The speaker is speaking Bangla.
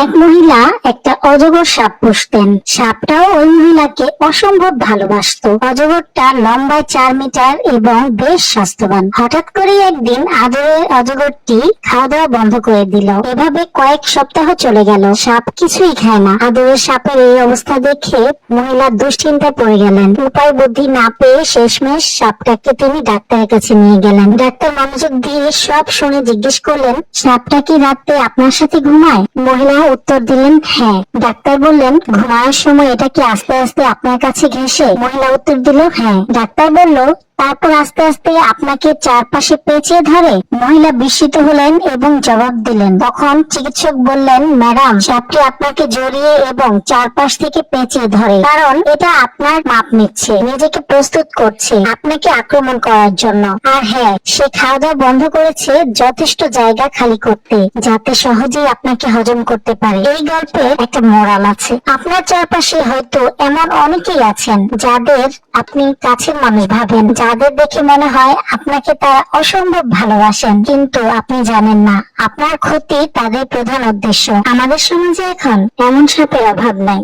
এক মহিলা একটা অজগর সাপ পুষতেন। সাপটাও ওই মহিলাকে অসম্ভব ভালোবাসতো। অজগরটা লম্বায় 4 মিটার এবং বেশ স্বাস্থ্যবান। হঠাৎ করে একদিন আদরের অজগরটি খাওয়া দাওয়া বন্ধ করে দিল। এভাবে কয়েক সপ্তাহ চলে গেল। সাপ কিছুই খায় না। আদরের সাপের এই অবস্থা দেখে মহিলা দুশ্চিন্তায় পড়ে গেলেন। উপায় বুদ্ধি না পেয়ে শেষমেশ সাপটাকে তিনি ডাক্তারের কাছে নিয়ে গেলেন। ডাক্তার মনোযোগ দিয়ে সব শুনে জিজ্ঞেস করলেন, সাপটা কি রাতে আপনার সাথে ঘুমায়? মহিলা উত্তর দিলেন, হ্যাঁ। ডাক্তার বললেন, ঘুমানোর সময় এটা কি আস্তে আস্তে আপনার কাছে ঘেঁষে? মহিলা উত্তর দিল, হ্যাঁ। ডাক্তার বলল, তারপর আস্তে আস্তে আপনাকে চারপাশে পেঁচিয়ে ধরে? মহিলা বিস্মিত হলেন এবং জবাব দিলেন। তখন চিকিৎসক বললেন, ম্যাডাম, সাপটি আপনাকে জড়িয়ে এবং চারপাশ থেকে পেঁচিয়ে ধরে, কারণ এটা আপনার মাপ নিচ্ছে, নিজেকে প্রস্তুত করছে আপনাকে আক্রমণ করার জন্য। আর হ্যাঁ, সে খাওয়া দাওয়া বন্ধ করেছে যথেষ্ট জায়গা খালি করতে, যাতে সহজেই আপনাকে হজম করতে পারে। এই গল্পে একটা মোরাল আছে। আপনার চারপাশে হয়তো এমন অনেকেই আছেন যাদের আপনি কাছের মানুষ ভাবেন, যাদের দেখে মনে হয় আপনাকে তারা অসম্ভব ভালোবাসেন, কিন্তু আপনি জানেন না আপনার ক্ষতি তাদের প্রধান উদ্দেশ্য। আমাদের সমাজে এখন এমন সাপের অভাব নাই।